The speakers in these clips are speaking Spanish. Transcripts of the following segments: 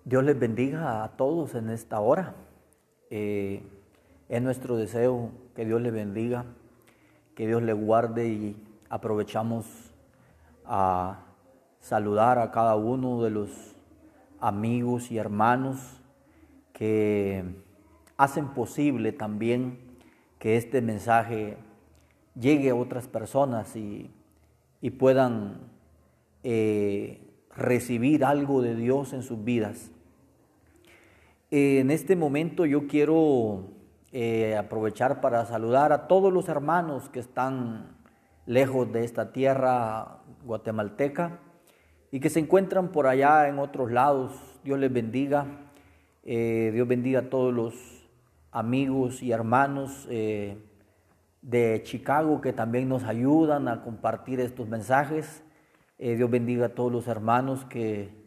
Dios les bendiga a todos en esta hora. Es nuestro deseo que Dios les bendiga, que Dios les guarde, y aprovechamos a saludar a cada uno de los amigos y hermanos que hacen posible también que este mensaje llegue a otras personas y puedan recibir algo de Dios en sus vidas. En este momento yo quiero aprovechar para saludar a todos los hermanos que están lejos de esta tierra guatemalteca y que se encuentran por allá en otros lados. Dios les bendiga. Dios bendiga a todos los amigos y hermanos de Chicago que también nos ayudan a compartir estos mensajes. Dios bendiga a todos los hermanos que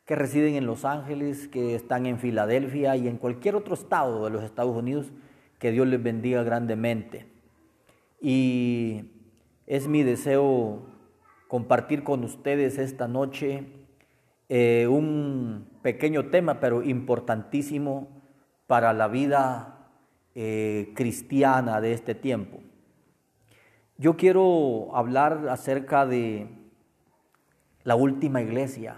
residen en Los Ángeles, que están en Filadelfia y en cualquier otro estado de los Estados Unidos. Que Dios les bendiga grandemente. Y es mi deseo compartir con ustedes esta noche un pequeño tema, pero importantísimo para la vida cristiana de este tiempo. Yo quiero hablar acerca de la última iglesia.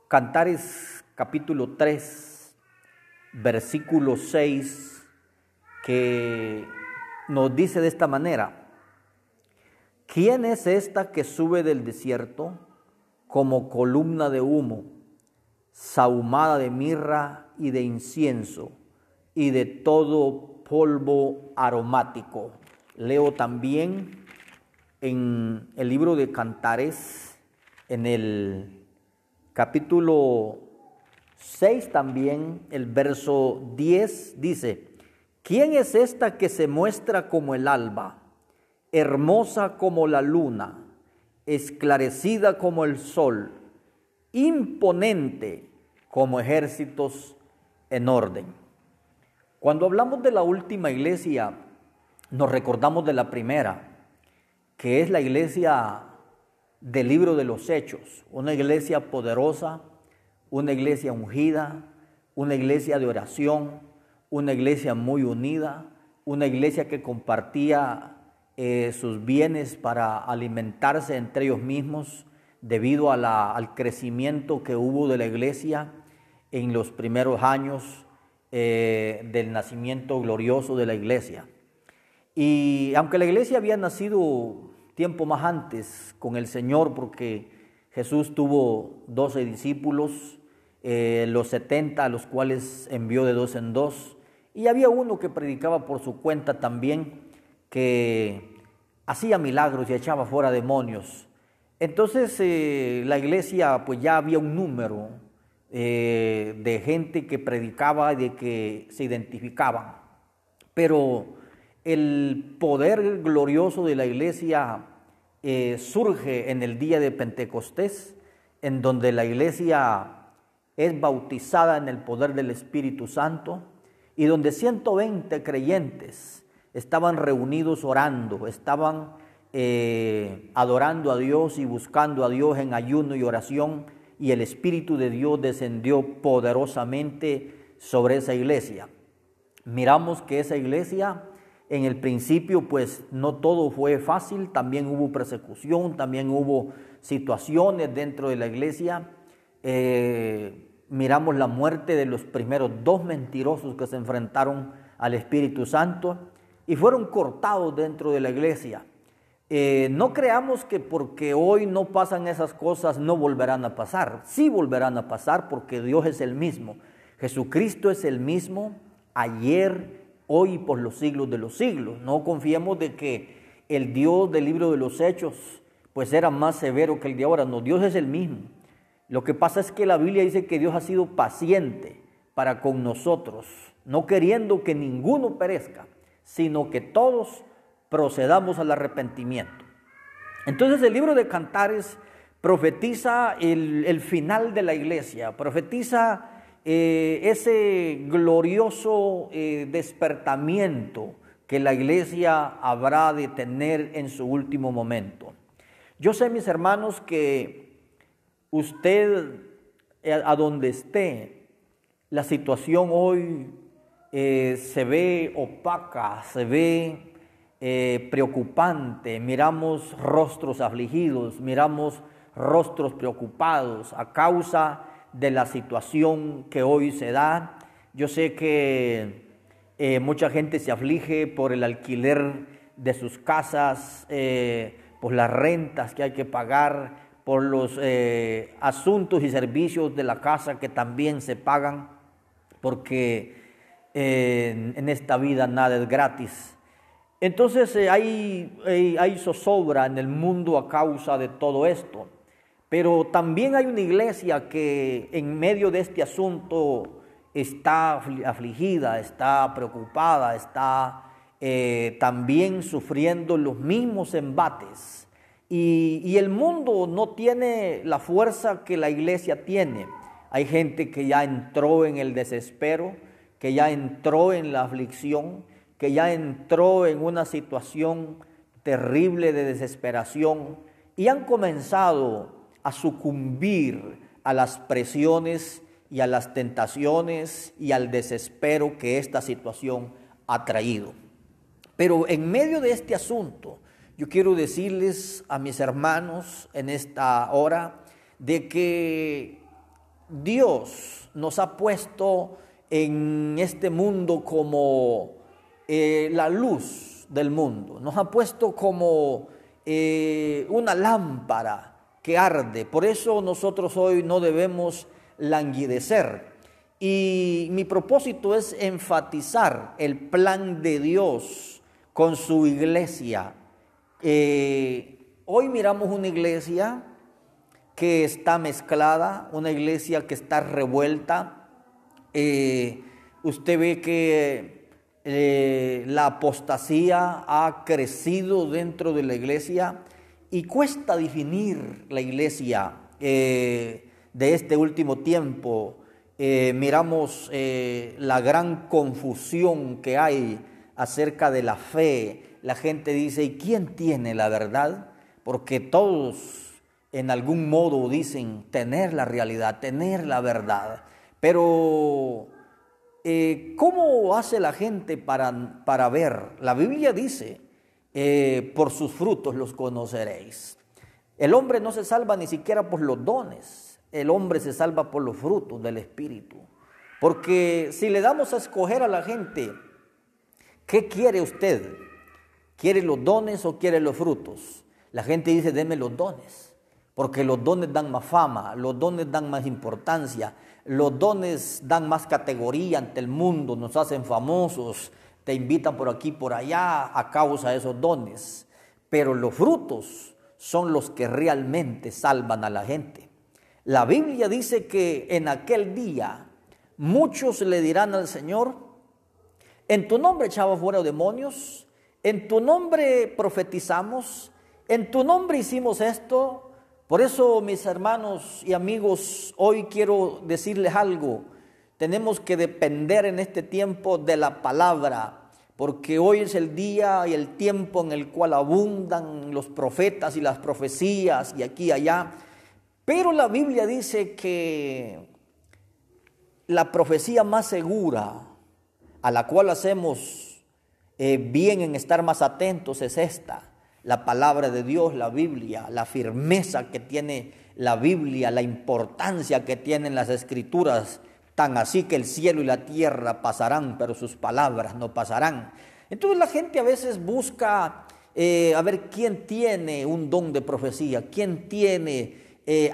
Cantares capítulo 3, versículo 6, que nos dice de esta manera: ¿quién es esta que sube del desierto como columna de humo, sahumada de mirra y de incienso y de todo polvo aromático? Leo también en el libro de Cantares, en el capítulo 6 también, el verso 10 dice: ¿quién es esta que se muestra como el alba, hermosa como la luna, esclarecida como el sol, imponente como ejércitos en orden? Cuando hablamos de la última iglesia, nos recordamos de la primera, que es la iglesia del libro de los Hechos, una iglesia poderosa, una iglesia ungida, una iglesia de oración, una iglesia muy unida, una iglesia que compartía sus bienes para alimentarse entre ellos mismos debido al crecimiento que hubo de la iglesia en los primeros años del nacimiento glorioso de la iglesia. Y aunque la iglesia había nacido tiempo más antes con el Señor, porque Jesús tuvo 12 discípulos, los 70 a los cuales envió de dos en dos, y había uno que predicaba por su cuenta también, que hacía milagros y echaba fuera demonios. Entonces la iglesia, pues ya había un número de gente que predicaba y de que se identificaban, pero el poder glorioso de la iglesia surge en el día de Pentecostés, en donde la iglesia es bautizada en el poder del Espíritu Santo y donde 120 creyentes estaban reunidos orando, estaban adorando a Dios y buscando a Dios en ayuno y oración, y el Espíritu de Dios descendió poderosamente sobre esa iglesia. Miramos que esa iglesia, en el principio, pues no todo fue fácil, también hubo persecución, también hubo situaciones dentro de la iglesia. Miramos la muerte de los primeros 2 mentirosos que se enfrentaron al Espíritu Santo y fueron cortados dentro de la iglesia. No creamos que porque hoy no pasan esas cosas no volverán a pasar. Sí volverán a pasar, porque Dios es el mismo. Jesucristo es el mismo ayer, hoy y por los siglos de los siglos. No confiemos de que el Dios del libro de los Hechos pues era más severo que el de ahora. No, Dios es el mismo. Lo que pasa es que la Biblia dice que Dios ha sido paciente para con nosotros, no queriendo que ninguno perezca, sino que todos procedamos al arrepentimiento. Entonces el libro de Cantares profetiza el final de la iglesia, profetiza ese glorioso despertamiento que la iglesia habrá de tener en su último momento. Yo sé, mis hermanos, que usted, a donde esté, la situación hoy se ve opaca, se ve preocupante, miramos rostros afligidos, miramos rostros preocupados a causa de la situación que hoy se da. Yo sé que mucha gente se aflige por el alquiler de sus casas, por las rentas que hay que pagar, por los asuntos y servicios de la casa que también se pagan, porque en esta vida nada es gratis. Entonces hay zozobra en el mundo a causa de todo esto, pero también hay una iglesia que en medio de este asunto está afligida, está preocupada, está también sufriendo los mismos embates. Y el mundo no tiene la fuerza que la iglesia tiene. Hay gente que ya entró en el desespero, que ya entró en la aflicción, que ya entró en una situación terrible de desesperación y han comenzado a sucumbir a las presiones y a las tentaciones y al desespero que esta situación ha traído. Pero en medio de este asunto, yo quiero decirles a mis hermanos en esta hora de que Dios nos ha puesto en este mundo como la luz del mundo, nos ha puesto como una lámpara que arde. Por eso nosotros hoy no debemos languidecer. Y mi propósito es enfatizar el plan de Dios con su iglesia. Hoy miramos una iglesia que está mezclada, una iglesia que está revuelta. Usted ve que la apostasía ha crecido dentro de la iglesia y cuesta definir la iglesia de este último tiempo. Miramos la gran confusión que hay acerca de la fe. La gente dice, ¿y quién tiene la verdad? Porque todos en algún modo dicen tener la realidad, tener la verdad. Pero ¿cómo hace la gente para ver? La Biblia dice, por sus frutos los conoceréis. El hombre no se salva ni siquiera por los dones, el hombre se salva por los frutos del Espíritu. Porque si le damos a escoger a la gente, ¿qué quiere usted? ¿Quiere los dones o quiere los frutos? La gente dice, deme los dones, porque los dones dan más fama, los dones dan más importancia, los dones dan más categoría ante el mundo, nos hacen famosos, te invitan por aquí, por allá a causa de esos dones. Pero los frutos son los que realmente salvan a la gente. La Biblia dice que en aquel día muchos le dirán al Señor, en tu nombre echamos fuera demonios, en tu nombre profetizamos, en tu nombre hicimos esto. Por eso, mis hermanos y amigos, hoy quiero decirles algo. Tenemos que depender en este tiempo de la palabra, porque hoy es el día y el tiempo en el cual abundan los profetas y las profecías y aquí y allá. Pero la Biblia dice que la profecía más segura, a la cual hacemos bien en estar más atentos, es esta. La palabra de Dios, la Biblia, la firmeza que tiene la Biblia, la importancia que tienen las Escrituras, tan así que el cielo y la tierra pasarán, pero sus palabras no pasarán. Entonces la gente a veces busca a ver quién tiene un don de profecía, quién tiene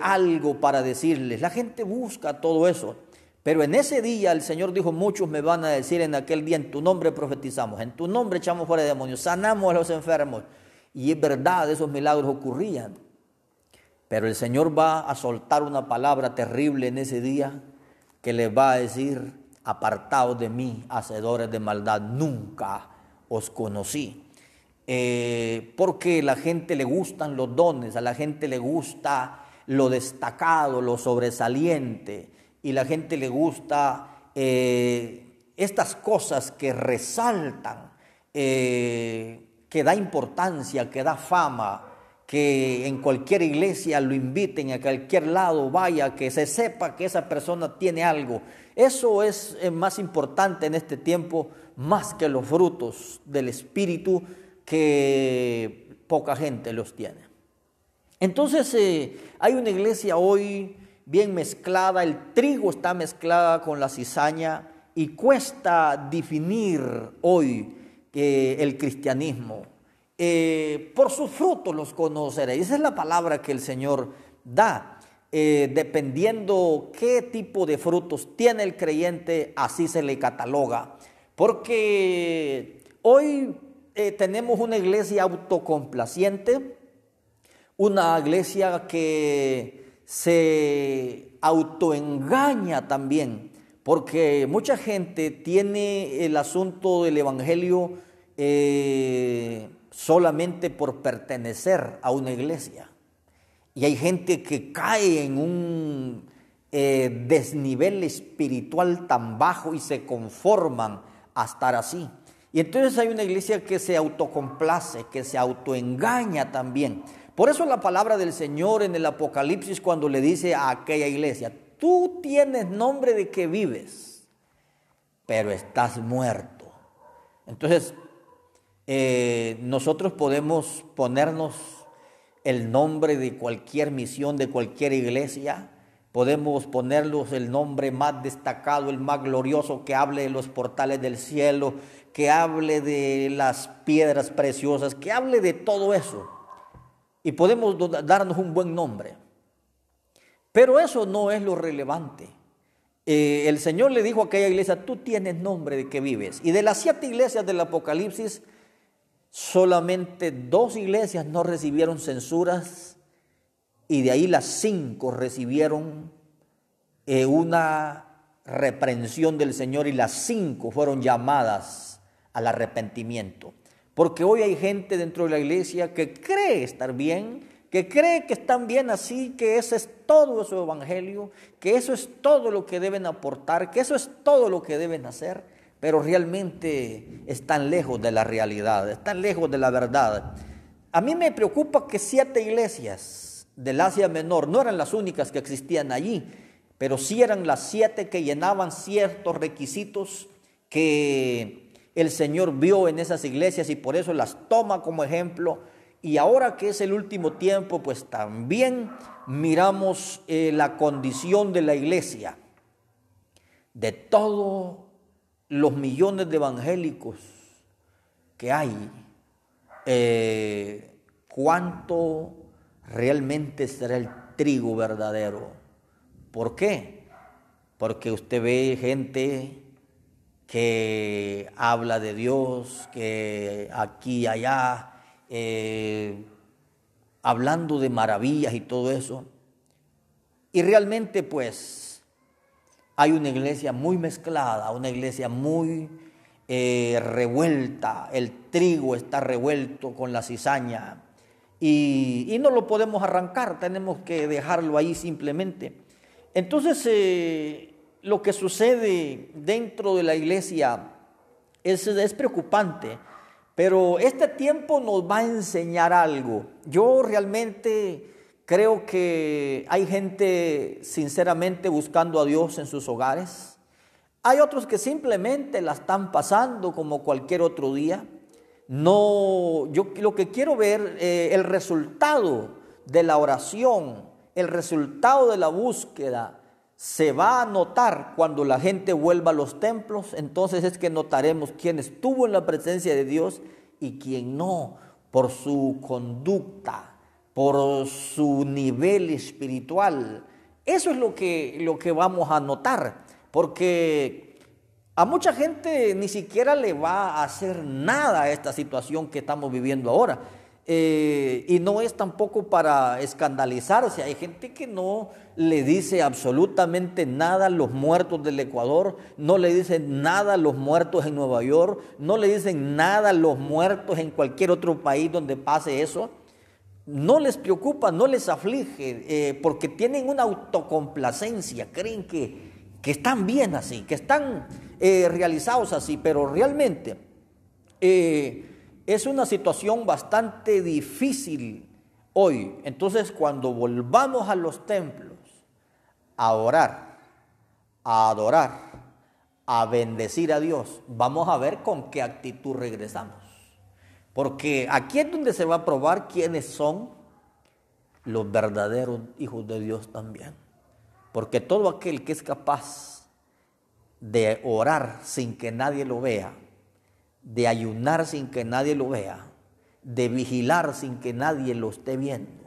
algo para decirles. La gente busca todo eso. Pero en ese día el Señor dijo, muchos me van a decir en aquel día, en tu nombre profetizamos, en tu nombre echamos fuera demonios, sanamos a los enfermos. Y es verdad, esos milagros ocurrían. Pero el Señor va a soltar una palabra terrible en ese día que les va a decir, apartaos de mí, hacedores de maldad, nunca os conocí. Porque a la gente le gustan los dones, a la gente le gusta lo destacado, lo sobresaliente, y la gente le gusta estas cosas que resaltan, que da importancia, que da fama, que en cualquier iglesia lo inviten, a cualquier lado vaya, que se sepa que esa persona tiene algo. Eso es más importante en este tiempo, más que los frutos del Espíritu, que poca gente los tiene. Entonces hay una iglesia hoy bien mezclada, el trigo está mezclada con la cizaña y cuesta definir hoy el cristianismo. Por sus frutos los conoceréis. Esa es la palabra que el Señor da. Dependiendo qué tipo de frutos tiene el creyente, así se le cataloga. Porque hoy tenemos una iglesia autocomplaciente, una iglesia que se autoengaña también, porque mucha gente tiene el asunto del evangelio solamente por pertenecer a una iglesia. Y hay gente que cae en un desnivel espiritual tan bajo y se conforman a estar así. Y entonces hay una iglesia que se autocomplace, que se autoengaña también. Por eso la palabra del Señor en el Apocalipsis, cuando le dice a aquella iglesia: tú tienes nombre de que vives, pero estás muerto. Entonces nosotros podemos ponernos el nombre de cualquier misión, de cualquier iglesia. Podemos ponerlos el nombre más destacado, el más glorioso, que hable de los portales del cielo, que hable de las piedras preciosas, que hable de todo eso. Y podemos darnos un buen nombre. Pero eso no es lo relevante. El Señor le dijo a aquella iglesia: tú tienes nombre de que vives. Y de las 7 iglesias del Apocalipsis, solamente 2 iglesias no recibieron censuras, y de ahí las 5 recibieron una reprensión del Señor, y las 5 fueron llamadas al arrepentimiento. Porque hoy hay gente dentro de la iglesia que cree estar bien, que cree que están bien así, que ese es todo su evangelio, que eso es todo lo que deben aportar, que eso es todo lo que deben hacer, pero realmente están lejos de la realidad, están lejos de la verdad. A mí me preocupa que 7 iglesias del Asia Menor no eran las únicas que existían allí, pero sí eran las 7 que llenaban ciertos requisitos que el Señor vio en esas iglesias, y por eso las toma como ejemplo. Y ahora que es el último tiempo, pues también miramos la condición de la iglesia. De todos los millones de evangélicos que hay, ¿cuánto realmente será el trigo verdadero? ¿Por qué? Porque usted ve gente que habla de Dios, que aquí y allá, hablando de maravillas y todo eso. Y realmente pues hay una iglesia muy mezclada, una iglesia muy revuelta. El trigo está revuelto con la cizaña y no lo podemos arrancar, tenemos que dejarlo ahí simplemente. Entonces lo que sucede dentro de la iglesia es preocupante, pero este tiempo nos va a enseñar algo. Yo realmente creo que hay gente sinceramente buscando a Dios en sus hogares. Hay otros que simplemente la están pasando como cualquier otro día. No, yo lo que quiero ver, el resultado de la oración, el resultado de la búsqueda, se va a notar cuando la gente vuelva a los templos. Entonces es que notaremos quién estuvo en la presencia de Dios y quién no, por su conducta, por su nivel espiritual. Eso es lo que vamos a notar, porque a mucha gente ni siquiera le va a hacer nada a esta situación que estamos viviendo ahora. Y no es tampoco para escandalizarse. Hay gente que no le dice absolutamente nada a los muertos del Ecuador, no le dicen nada a los muertos en Nueva York, no le dicen nada a los muertos en cualquier otro país donde pase eso. No les preocupa, no les aflige, porque tienen una autocomplacencia, creen que están bien así, que están realizados así, pero realmente es una situación bastante difícil hoy. Entonces, cuando volvamos a los templos a orar, a adorar, a bendecir a Dios, vamos a ver con qué actitud regresamos. Porque aquí es donde se va a probar quiénes son los verdaderos hijos de Dios también. Porque todo aquel que es capaz de orar sin que nadie lo vea, de ayunar sin que nadie lo vea, de vigilar sin que nadie lo esté viendo,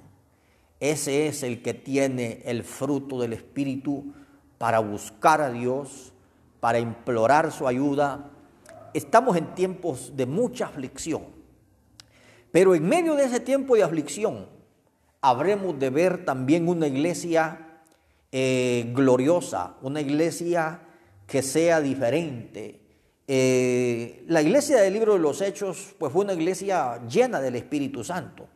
ese es el que tiene el fruto del Espíritu para buscar a Dios, para implorar su ayuda. Estamos en tiempos de mucha aflicción, pero en medio de ese tiempo de aflicción habremos de ver también una iglesia gloriosa, una iglesia que sea diferente. La iglesia del libro de los Hechos pues fue una iglesia llena del Espíritu Santo,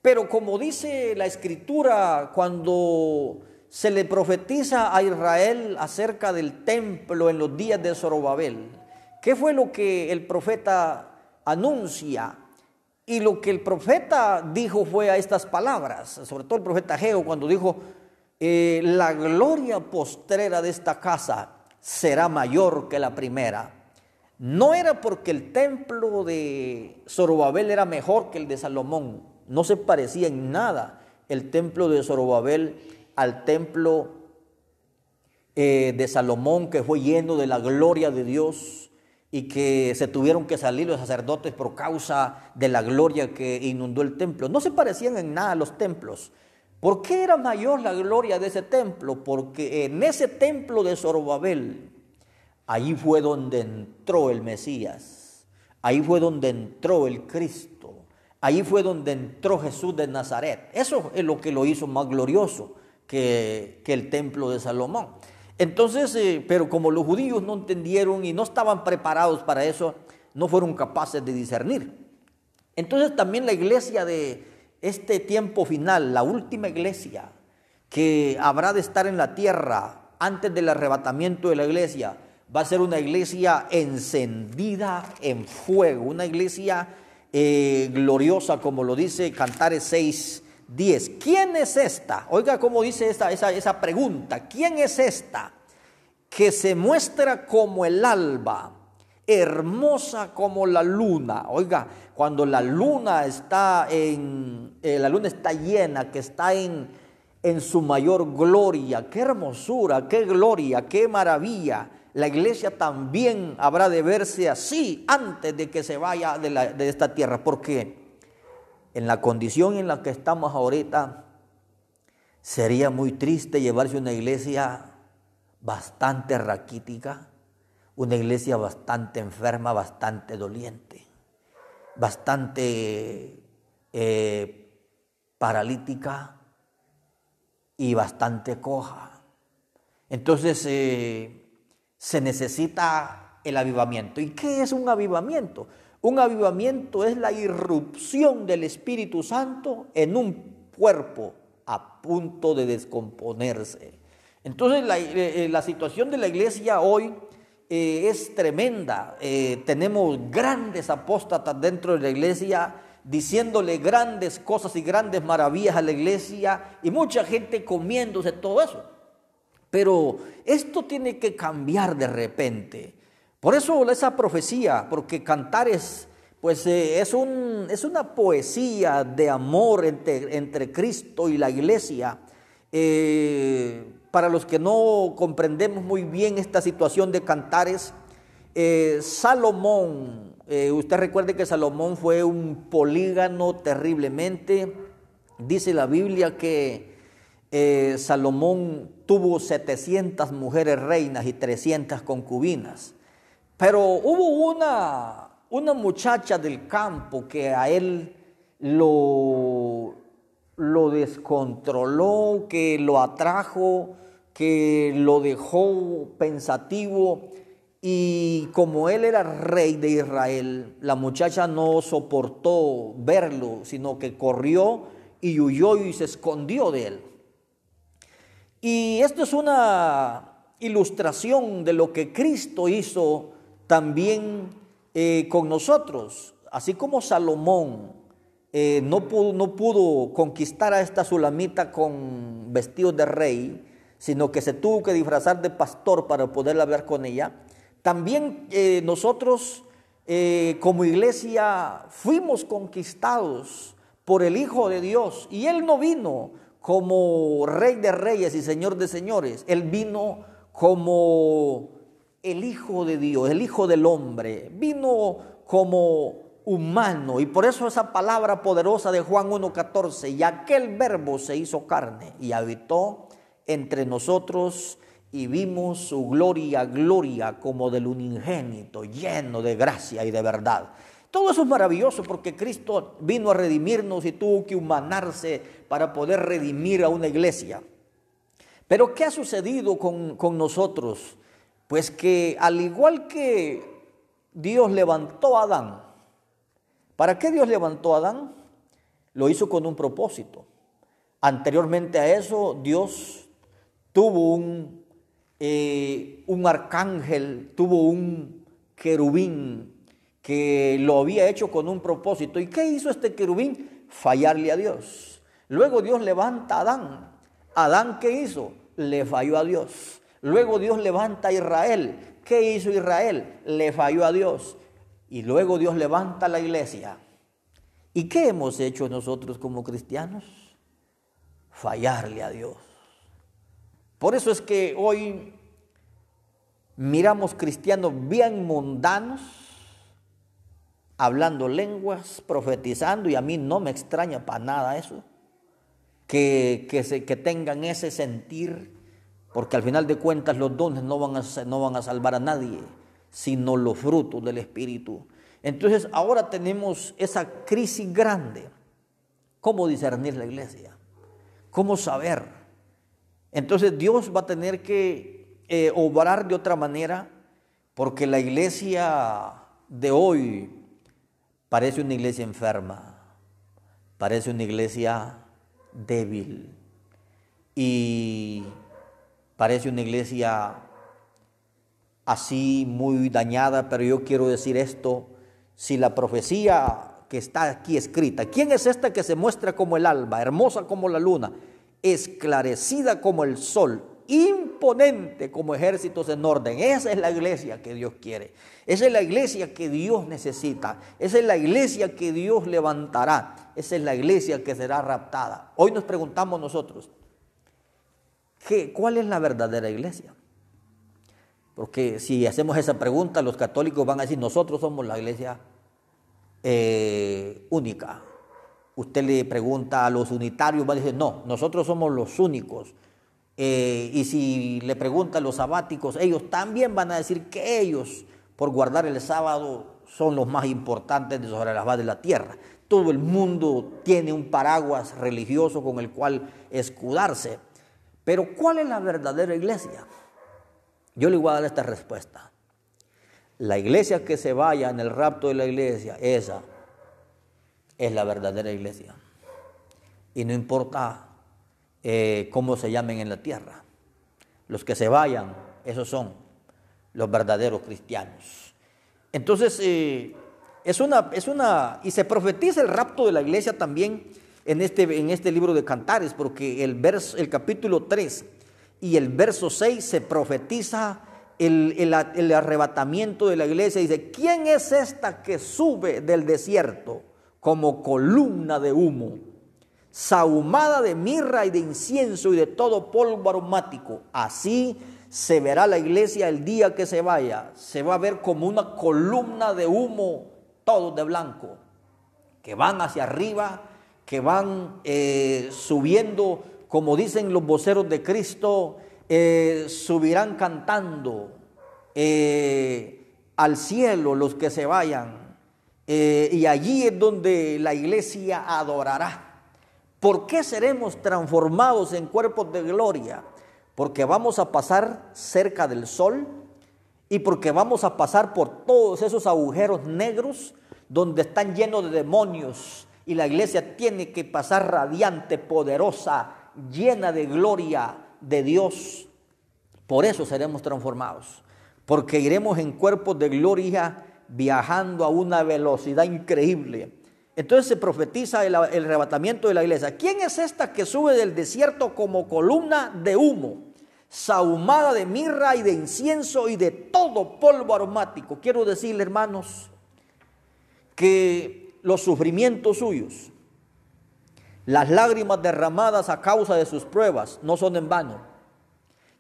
pero como dice la Escritura, cuando se le profetiza a Israel acerca del templo en los días de Zorobabel, ¿qué fue lo que el profeta anuncia? Y lo que el profeta dijo fue a estas palabras, sobre todo el profeta Ageo, cuando dijo, la gloria postrera de esta casa será mayor que la primera. No era porque el templo de Zorobabel era mejor que el de Salomón, no se parecía en nada el templo de Zorobabel al templo de Salomón, que fue lleno de la gloria de Dios y que se tuvieron que salir los sacerdotes por causa de la gloria que inundó el templo. No se parecían en nada a los templos. ¿Por qué era mayor la gloria de ese templo? Porque en ese templo de Zorobabel, ahí fue donde entró el Mesías, ahí fue donde entró el Cristo, ahí fue donde entró Jesús de Nazaret. Eso es lo que lo hizo más glorioso que el templo de Salomón. Entonces, pero como los judíos no entendieron y no estaban preparados para eso, no fueron capaces de discernir. Entonces también la iglesia de este tiempo final, la última iglesia que habrá de estar en la tierra antes del arrebatamiento de la iglesia, va a ser una iglesia encendida en fuego, una iglesia gloriosa, como lo dice Cantares 6:10. ¿Quién es esta? Oiga cómo dice esa pregunta. ¿Quién es esta que se muestra como el alba, hermosa como la luna? Oiga, cuando la luna está llena, que está en su mayor gloria, qué hermosura, qué gloria, qué maravilla. La iglesia también habrá de verse así antes de que se vaya de esta tierra, porque en la condición en la que estamos ahorita, sería muy triste llevarse una iglesia bastante raquítica, una iglesia bastante enferma, bastante doliente, bastante paralítica y bastante coja. Entonces se necesita el avivamiento. ¿Y qué es un avivamiento? Un avivamiento es la irrupción del Espíritu Santo en un cuerpo a punto de descomponerse. Entonces la situación de la iglesia hoy es tremenda. Tenemos grandes apóstatas dentro de la iglesia diciéndole grandes cosas y grandes maravillas a la iglesia y mucha gente comiéndose todo eso. Pero esto tiene que cambiar de repente. Por eso esa profecía, porque Cantares pues es una poesía de amor entre Cristo y la iglesia. Para los que no comprendemos muy bien esta situación de Cantares, Salomón, usted recuerde que Salomón fue un polígamo terriblemente. Dice la Biblia que Salomón tuvo 700 mujeres reinas y 300 concubinas. Pero hubo una muchacha del campo que a él lo descontroló, que lo atrajo, que lo dejó pensativo. Y como él era rey de Israel, la muchacha no soportó verlo, sino que corrió y huyó y se escondió de él. Y esto es una ilustración de lo que Cristo hizo también con nosotros. Así como Salomón no pudo conquistar a esta sulamita con vestidos de rey, sino que se tuvo que disfrazar de pastor para poder hablar con ella. También nosotros como iglesia fuimos conquistados por el Hijo de Dios, y Él no vino como Rey de Reyes y Señor de Señores. Él vino como el Hijo de Dios, el Hijo del Hombre. Vino como humano, y por eso esa palabra poderosa de Juan 1:14, y aquel verbo se hizo carne y habitó entre nosotros, y vimos su gloria, gloria como del unigénito, lleno de gracia y de verdad. Todo eso es maravilloso, porque Cristo vino a redimirnos y tuvo que humanarse para poder redimir a una iglesia. Pero ¿qué ha sucedido con nosotros? Pues que al igual que Dios levantó a Adán, ¿para qué Dios levantó a Adán? Lo hizo con un propósito. Anteriormente a eso, Dios tuvo un arcángel, tuvo un querubín que lo había hecho con un propósito. ¿Y qué hizo este querubín? Fallarle a Dios. Luego Dios levanta a Adán. ¿Adán qué hizo? Le falló a Dios. Luego Dios levanta a Israel. ¿Qué hizo Israel? Le falló a Dios. Y luego Dios levanta a la iglesia. ¿Y qué hemos hecho nosotros como cristianos? Fallarle a Dios. Por eso es que hoy miramos cristianos bien mundanos, hablando lenguas, profetizando, y a mí no me extraña para nada eso, que tengan ese sentir, porque al final de cuentas los dones no van a salvar a nadie, sino los frutos del Espíritu. Entonces ahora tenemos esa crisis grande. ¿Cómo discernir la iglesia? ¿Cómo saber? Entonces Dios va a tener que obrar de otra manera, porque la iglesia de hoy parece una iglesia enferma, parece una iglesia débil, y parece una iglesia así muy dañada. Pero yo quiero decir esto: si la profecía que está aquí escrita, ¿quién es esta que se muestra como el alba, hermosa como la luna, esclarecida como el sol, imponente como ejércitos en orden? Esa es la iglesia que Dios quiere. Esa es la iglesia que Dios necesita. Esa es la iglesia que Dios levantará. Esa es la iglesia que será raptada. Hoy nos preguntamos nosotros, ¿cuál es la verdadera iglesia? Porque si hacemos esa pregunta, los católicos van a decir: nosotros somos la iglesia única. Usted le pregunta a los unitarios, van a decir: no, nosotros somos los únicos. Y si le pregunta a los sabáticos, ellos también van a decir que ellos, por guardar el sábado, son los más importantes sobre la faz de la tierra. Todo el mundo tiene un paraguas religioso con el cual escudarse. Pero ¿cuál es la verdadera iglesia? Yo le voy a dar esta respuesta. La iglesia que se vaya en el rapto de la iglesia, esa es la verdadera iglesia. Y no importa cómo se llamen en la tierra. Los que se vayan, esos son los verdaderos cristianos. Entonces, y se profetiza el rapto de la iglesia también en este libro de Cantares, porque el capítulo 3 y el verso 6 se profetiza el arrebatamiento de la iglesia. Dice: ¿quién es esta que sube del desierto como columna de humo, sahumada de mirra y de incienso y de todo polvo aromático? Así se verá la iglesia el día que se vaya. Se va a ver como una columna de humo, todos de blanco, que van hacia arriba, que van subiendo, como dicen los voceros de Cristo, subirán cantando al cielo los que se vayan, y allí es donde la iglesia adorará. ¿Por qué seremos transformados en cuerpos de gloria? Porque vamos a pasar cerca del sol, y porque vamos a pasar por todos esos agujeros negros donde están llenos de demonios, y la iglesia tiene que pasar radiante, poderosa, llena de gloria de Dios. Por eso seremos transformados, porque iremos en cuerpos de gloria, viajando a una velocidad increíble. Entonces se profetiza el arrebatamiento de la iglesia. ¿Quién es esta que sube del desierto como columna de humo, sahumada de mirra y de incienso y de todo polvo aromático? Quiero decirle, hermanos, que los sufrimientos suyos, las lágrimas derramadas a causa de sus pruebas, no son en vano.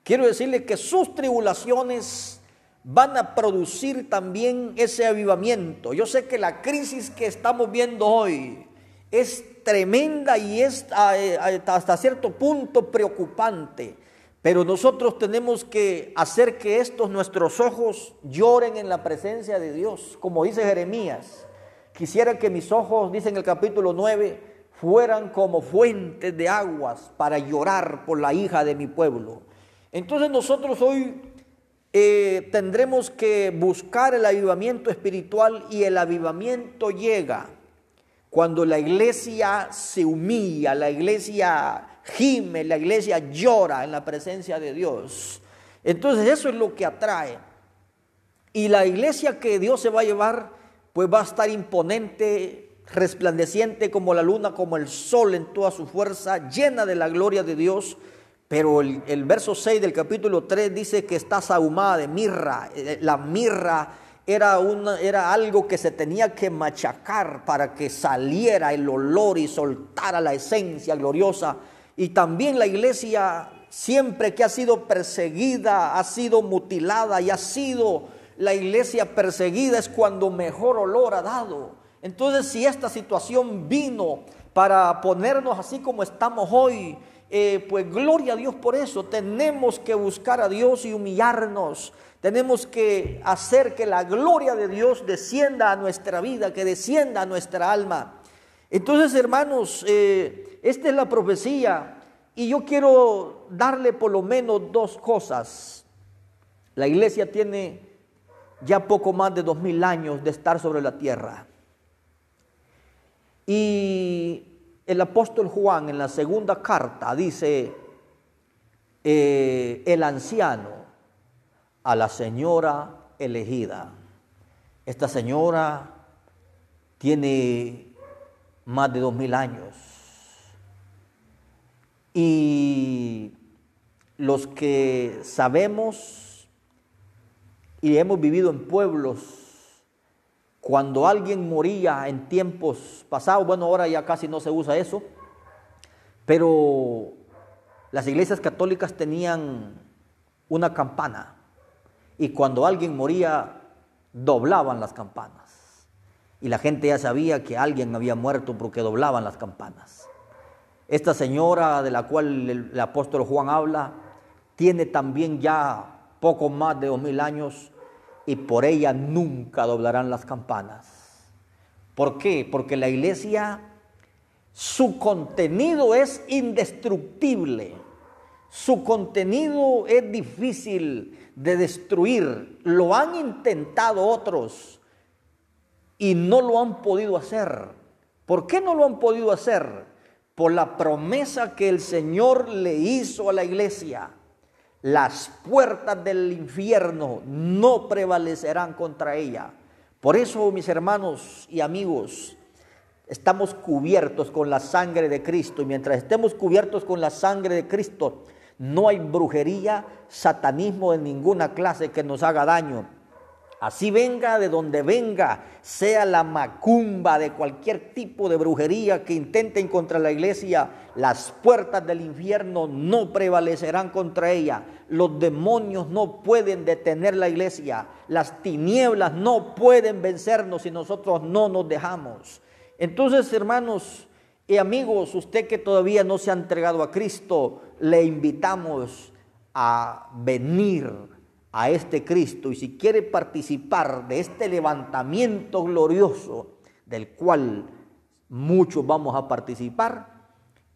Quiero decirle que sus tribulaciones van a producir también ese avivamiento. Yo sé que la crisis que estamos viendo hoy es tremenda y es hasta cierto punto preocupante, pero nosotros tenemos que hacer que estos nuestros ojos lloren en la presencia de Dios, como dice Jeremías. Quisiera que mis ojos, dice en el capítulo 9, fueran como fuentes de aguas para llorar por la hija de mi pueblo. Entonces nosotros hoy tendremos que buscar el avivamiento espiritual, y el avivamiento llega cuando la iglesia se humilla, la iglesia gime, la iglesia llora en la presencia de Dios. Entonces eso es lo que atrae. Y la iglesia que Dios se va a llevar, pues va a estar imponente, resplandeciente como la luna, como el sol en toda su fuerza, llena de la gloria de Dios. Pero el verso 6 del capítulo 3 dice que está sahumada de mirra. La mirra era algo que se tenía que machacar para que saliera el olor y soltara la esencia gloriosa. Y también la iglesia, siempre que ha sido perseguida, ha sido mutilada y ha sido la iglesia perseguida, es cuando mejor olor ha dado. Entonces, si esta situación vino para ponernos así como estamos hoy, pues gloria a Dios por eso. Tenemos que buscar a Dios y humillarnos. Tenemos que hacer que la gloria de Dios descienda a nuestra vida, que descienda a nuestra alma. Entonces, hermanos, esta es la profecía, y yo quiero darle por lo menos dos cosas. La iglesia tiene ya poco más de 2000 años de estar sobre la tierra. Y el apóstol Juan en la segunda carta dice, el anciano a la señora elegida. Esta señora tiene más de 2000 años. Y los que sabemos y hemos vivido en pueblos, cuando alguien moría en tiempos pasados, bueno, ahora ya casi no se usa eso, pero las iglesias católicas tenían una campana, y cuando alguien moría, doblaban las campanas, y la gente ya sabía que alguien había muerto porque doblaban las campanas. Esta señora de la cual el apóstol Juan habla, tiene también ya poco más de 2000 años, y por ella nunca doblarán las campanas. ¿Por qué? Porque la iglesia, su contenido es indestructible, su contenido es difícil de destruir. Lo han intentado otros y no lo han podido hacer. ¿Por qué no lo han podido hacer? Por la promesa que el Señor le hizo a la iglesia. Las puertas del infierno no prevalecerán contra ella. Por eso, mis hermanos y amigos, estamos cubiertos con la sangre de Cristo. Y mientras estemos cubiertos con la sangre de Cristo, no hay brujería, satanismo de ninguna clase que nos haga daño. Así venga de donde venga, sea la macumba de cualquier tipo de brujería que intenten contra la iglesia, las puertas del infierno no prevalecerán contra ella. Los demonios no pueden detener la iglesia. Las tinieblas no pueden vencernos si nosotros no nos dejamos. Entonces, hermanos y amigos, usted que todavía no se ha entregado a Cristo, le invitamos a venir a este Cristo, y si quiere participar de este levantamiento glorioso del cual muchos vamos a participar,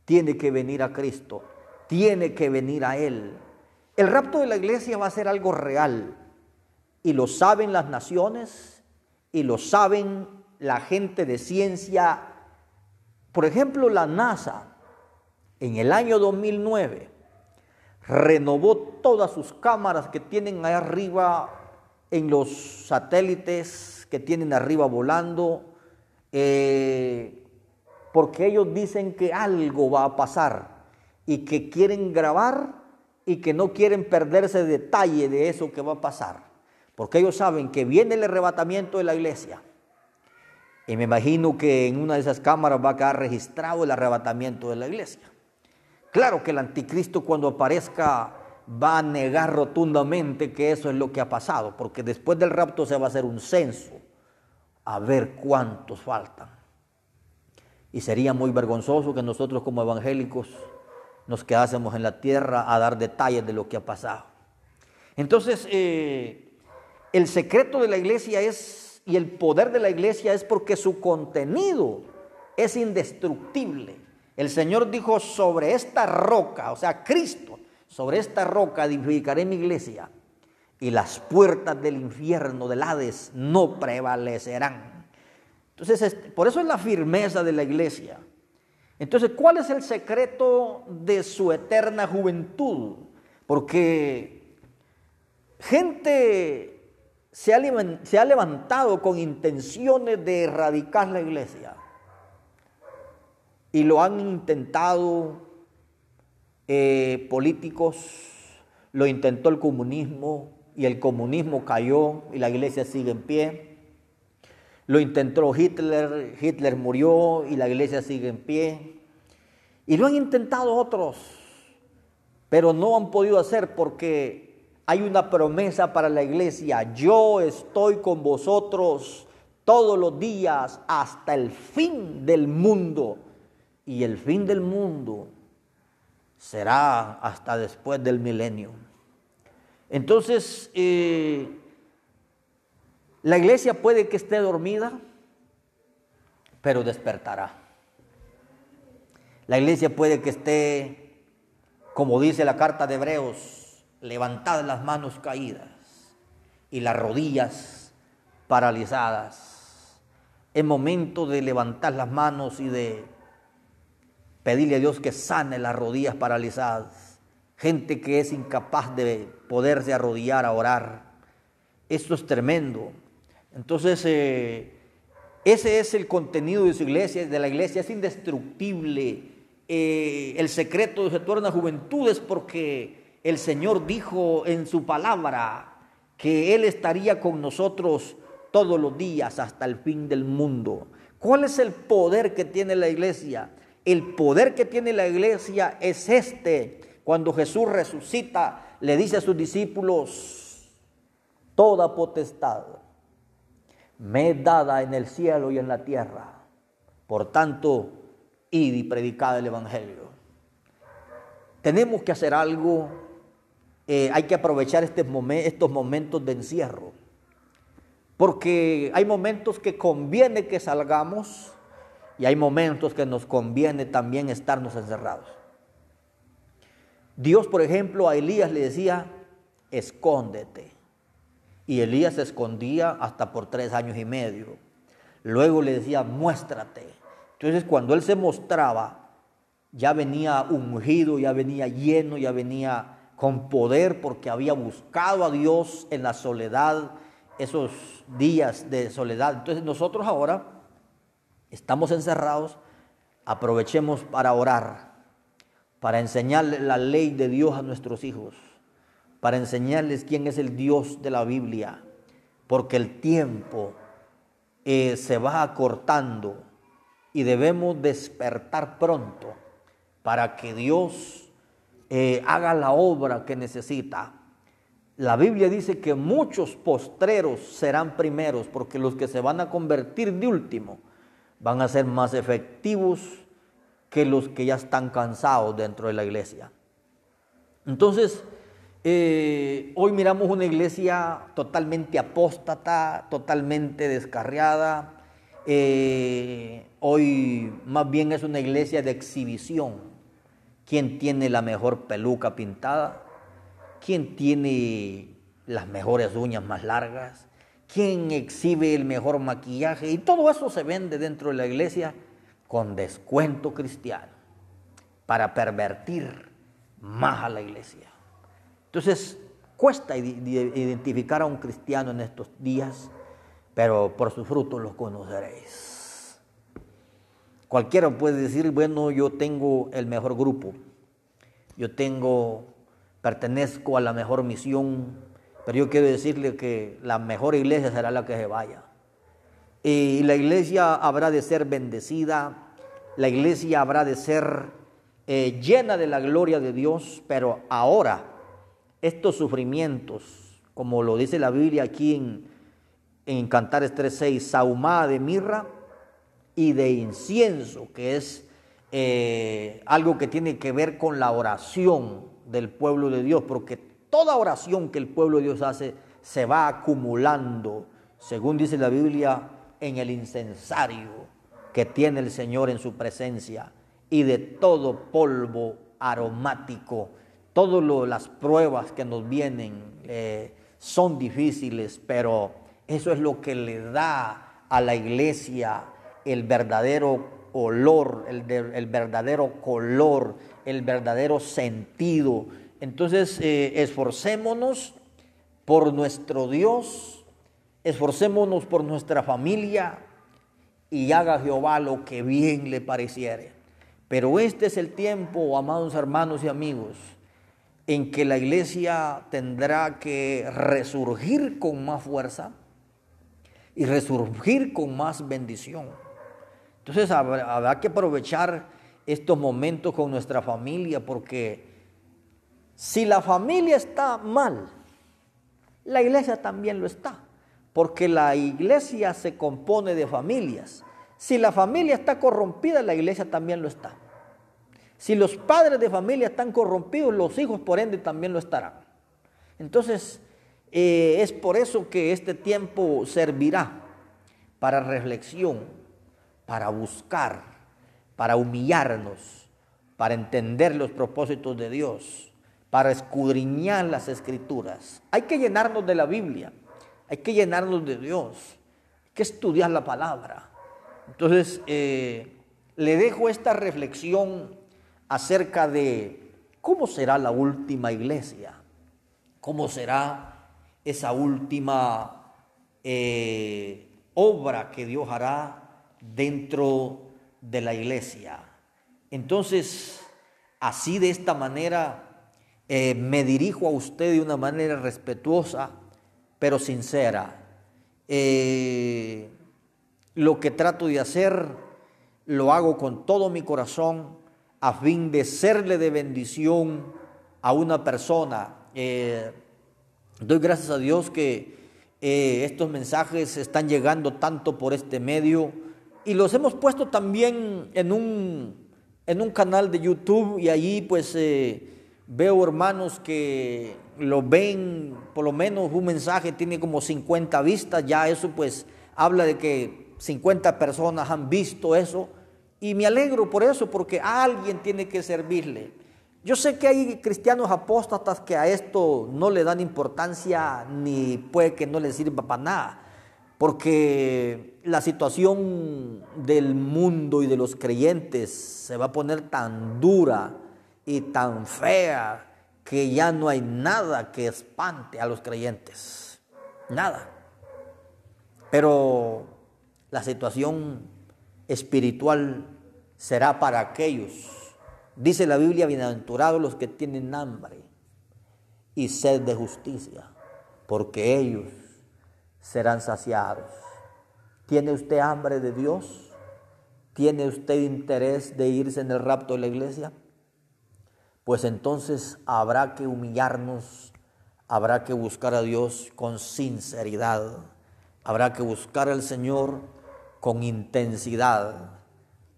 tiene que venir a Cristo, tiene que venir a Él. El rapto de la iglesia va a ser algo real, y lo saben las naciones, y lo saben la gente de ciencia. Por ejemplo, la NASA en el año 2009 renovó todas sus cámaras que tienen ahí arriba en los satélites que tienen arriba volando. porque ellos dicen que algo va a pasar y que quieren grabar y que no quieren perderse detalle de eso que va a pasar, porque ellos saben que viene el arrebatamiento de la iglesia. Y me imagino que en una de esas cámaras va a quedar registrado el arrebatamiento de la iglesia. Claro que el anticristo, cuando aparezca, va a negar rotundamente que eso es lo que ha pasado, porque después del rapto se va a hacer un censo a ver cuántos faltan. Y sería muy vergonzoso que nosotros como evangélicos nos quedásemos en la tierra a dar detalles de lo que ha pasado. Entonces, el secreto de la iglesia es, y el poder de la iglesia es porque su contenido es indestructible. El Señor dijo: sobre esta roca, o sea, Cristo, sobre esta roca edificaré mi iglesia, y las puertas del infierno, del Hades, no prevalecerán. Entonces, por eso es la firmeza de la iglesia. Entonces, ¿cuál es el secreto de su eterna juventud? Porque gente se ha levantado con intenciones de erradicar la iglesia. Y lo han intentado políticos, lo intentó el comunismo y el comunismo cayó y la iglesia sigue en pie. Lo intentó Hitler, Hitler murió y la iglesia sigue en pie. Y lo han intentado otros, pero no han podido hacer porque hay una promesa para la iglesia: yo estoy con vosotros todos los días hasta el fin del mundo. Y el fin del mundo será hasta después del milenio. Entonces, la iglesia puede que esté dormida, pero despertará. La iglesia puede que esté, como dice la carta de Hebreos, levantadas las manos caídas y las rodillas paralizadas. Es momento de levantar las manos y de pedirle a Dios que sane las rodillas paralizadas. Gente que es incapaz de poderse arrodillar a orar. Esto es tremendo. Entonces, ese es el contenido de su iglesia, de la iglesia. Es indestructible. El secreto de su eterna juventud es porque el Señor dijo en su palabra que Él estaría con nosotros todos los días hasta el fin del mundo. ¿Cuál es el poder que tiene la iglesia? El poder que tiene la iglesia es cuando Jesús resucita, le dice a sus discípulos: toda potestad me es dada en el cielo y en la tierra. Por tanto, id y predicad el evangelio. Tenemos que hacer algo. Hay que aprovechar estos momentos de encierro, porque hay momentos que conviene que salgamos y hay momentos que nos conviene también estarnos encerrados. Dios, por ejemplo, a Elías le decía: escóndete. Y Elías se escondía hasta por 3 años y medio. Luego le decía: muéstrate. Entonces, cuando él se mostraba, ya venía ungido, ya venía lleno, ya venía con poder, porque había buscado a Dios en la soledad, esos días de soledad. Entonces, nosotros ahora estamos encerrados, aprovechemos para orar, para enseñarle la ley de Dios a nuestros hijos, para enseñarles quién es el Dios de la Biblia, porque el tiempo se va acortando y debemos despertar pronto para que Dios haga la obra que necesita. La Biblia dice que muchos postreros serán primeros, porque los que se van a convertir de último van a ser más efectivos que los que ya están cansados dentro de la iglesia. Entonces, hoy miramos una iglesia totalmente apóstata, totalmente descarriada. Hoy más bien es una iglesia de exhibición. ¿Quién tiene la mejor peluca pintada? ¿Quién tiene las mejores uñas más largas? ¿Quién exhibe el mejor maquillaje? Y todo eso se vende dentro de la iglesia con descuento cristiano para pervertir más a la iglesia. Entonces, cuesta identificar a un cristiano en estos días, pero por sus frutos los conoceréis. Cualquiera puede decir, bueno, yo tengo el mejor grupo, pertenezco a la mejor misión, pero yo quiero decirle que la mejor iglesia será la que se vaya. Y la iglesia habrá de ser bendecida, la iglesia habrá de ser llena de la gloria de Dios, pero ahora estos sufrimientos, como lo dice la Biblia aquí en Cantares 3:6, sahumada de mirra y de incienso, que es algo que tiene que ver con la oración del pueblo de Dios, porque toda oración que el pueblo de Dios hace se va acumulando, según dice la Biblia, en el incensario que tiene el Señor en su presencia, y de todo polvo aromático. Todas las pruebas que nos vienen son difíciles, pero eso es lo que le da a la iglesia el verdadero olor, el verdadero color, el verdadero sentido. Entonces, esforcémonos por nuestro Dios, esforcémonos por nuestra familia, y haga Jehová lo que bien le pareciere. Pero este es el tiempo, amados hermanos y amigos, en que la iglesia tendrá que resurgir con más fuerza y resurgir con más bendición. Entonces habrá que aprovechar estos momentos con nuestra familia, porque si la familia está mal, la iglesia también lo está, porque la iglesia se compone de familias. Si la familia está corrompida, la iglesia también lo está. Si los padres de familia están corrompidos, los hijos por ende también lo estarán. Entonces, es por eso que este tiempo servirá para reflexión, para buscar, para humillarnos, para entender los propósitos de Dios, para escudriñar las Escrituras. Hay que llenarnos de la Biblia, hay que llenarnos de Dios, hay que estudiar la palabra. Entonces, le dejo esta reflexión acerca de cómo será la última iglesia, cómo será esa última obra que Dios hará dentro de la iglesia. Entonces, así de esta manera, me dirijo a usted de una manera respetuosa, pero sincera. Lo que trato de hacer, lo hago con todo mi corazón, a fin de serle de bendición a una persona. Doy gracias a Dios que estos mensajes están llegando tanto por este medio, y los hemos puesto también en un canal de YouTube, y allí pues veo hermanos que lo ven, por lo menos un mensaje tiene como 50 vistas, ya eso pues habla de que 50 personas han visto eso, y me alegro por eso, porque a alguien tiene que servirle. Yo sé que hay cristianos apóstatas que a esto no le dan importancia, ni puede que no les sirva para nada, porque la situación del mundo y de los creyentes se va a poner tan dura y tan fea que ya no hay nada que espante a los creyentes, nada. Pero la situación espiritual será para aquellos, dice la Biblia, bienaventurados los que tienen hambre y sed de justicia, porque ellos serán saciados. ¿Tiene usted hambre de Dios? ¿Tiene usted interés de irse en el rapto de la iglesia? Pues entonces habrá que humillarnos, habrá que buscar a Dios con sinceridad, habrá que buscar al Señor con intensidad,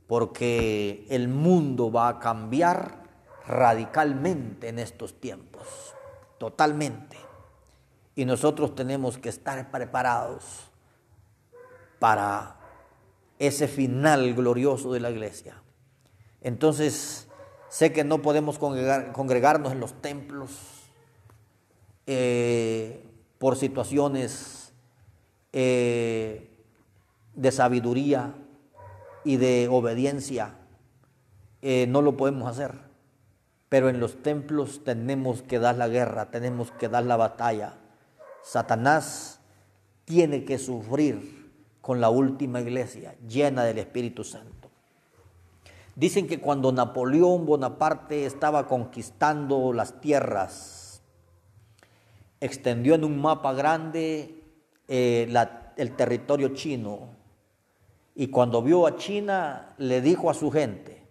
porque el mundo va a cambiar radicalmente en estos tiempos, totalmente. Y nosotros tenemos que estar preparados para ese final glorioso de la iglesia. Entonces, sé que no podemos congregarnos en los templos por situaciones de sabiduría y de obediencia, no lo podemos hacer. Pero en los templos tenemos que dar la guerra, tenemos que dar la batalla. Satanás tiene que sufrir con la última iglesia llena del Espíritu Santo. Dicen que cuando Napoleón Bonaparte estaba conquistando las tierras, extendió en un mapa grande el territorio chino, y cuando vio a China le dijo a su gente: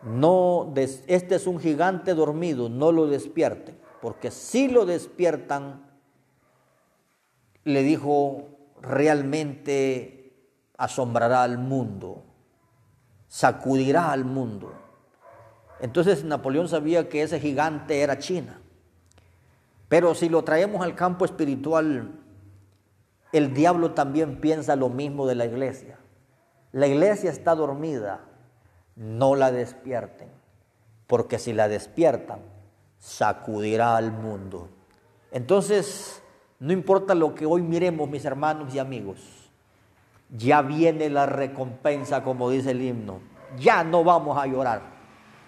no, este es un gigante dormido, no lo despierten, porque si lo despiertan, le dijo, realmente asombrará al mundo, sacudirá al mundo. Entonces Napoleón sabía que ese gigante era China. Pero si lo traemos al campo espiritual, el diablo también piensa lo mismo de la iglesia. La iglesia está dormida, no la despierten, porque si la despiertan, sacudirá al mundo. Entonces, no importa lo que hoy miremos, mis hermanos y amigos, ya viene la recompensa, como dice el himno. Ya no vamos a llorar.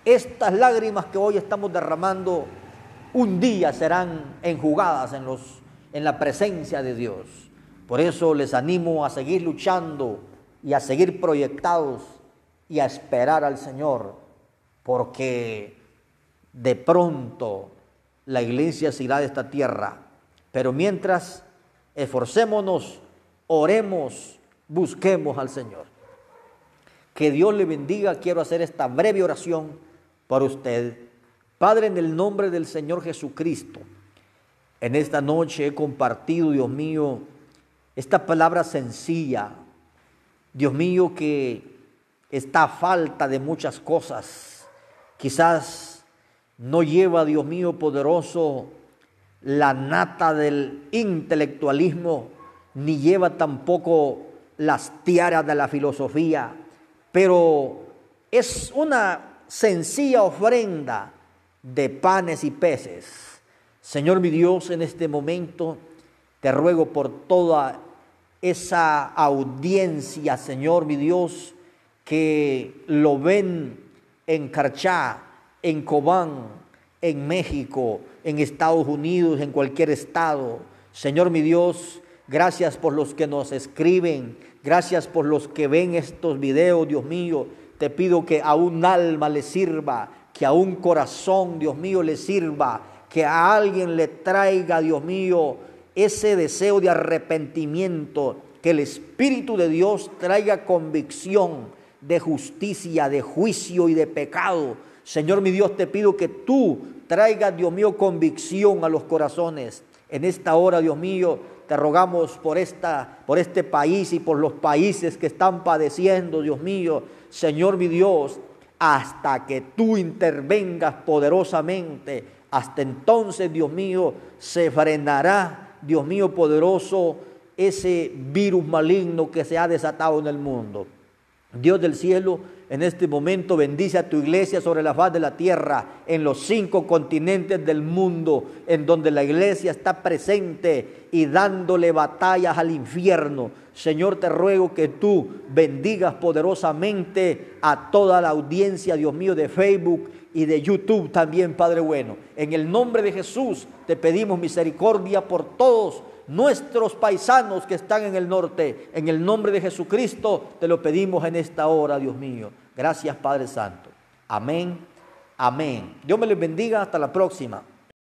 Estas lágrimas que hoy estamos derramando, un día serán enjugadas en la presencia de Dios. Por eso les animo a seguir luchando y a seguir proyectados y a esperar al Señor, porque de pronto la iglesia se irá de esta tierra. Pero mientras, esforcémonos, oremos, busquemos al Señor. Que Dios le bendiga. Quiero hacer esta breve oración para usted. Padre, en el nombre del Señor Jesucristo, en esta noche he compartido, Dios mío, esta palabra sencilla, Dios mío, que está a falta de muchas cosas. Quizás no lleva, Dios mío poderoso, la nata del intelectualismo, ni lleva tampoco las tiaras de la filosofía, pero es una sencilla ofrenda de panes y peces. Señor mi Dios, en este momento te ruego por toda esa audiencia, Señor mi Dios, que lo ven en Carchá, en Cobán, en México, en Estados Unidos, en cualquier estado. Señor mi Dios, gracias por los que nos escriben, gracias por los que ven estos videos, Dios mío. Te pido que a un alma le sirva, que a un corazón, Dios mío, le sirva, que a alguien le traiga, Dios mío, ese deseo de arrepentimiento, que el Espíritu de Dios traiga convicción de justicia, de juicio y de pecado. Señor mi Dios, te pido que tú traigas, Dios mío, convicción a los corazones. En esta hora, Dios mío, te rogamos por este país y por los países que están padeciendo, Dios mío. Señor mi Dios, hasta que tú intervengas poderosamente, hasta entonces, Dios mío, se frenará, Dios mío poderoso, ese virus maligno que se ha desatado en el mundo. Dios del cielo, en este momento bendice a tu iglesia sobre la faz de la tierra, en los 5 continentes del mundo, en donde la iglesia está presente y dándole batallas al infierno. Señor, te ruego que tú bendigas poderosamente a toda la audiencia, Dios mío, de Facebook y de YouTube también, Padre bueno. En el nombre de Jesús te pedimos misericordia por todos nuestros paisanos que están en el norte. En el nombre de Jesucristo te lo pedimos en esta hora, Dios mío. Gracias, Padre Santo. Amén. Amén. Dios me les bendiga. Hasta la próxima.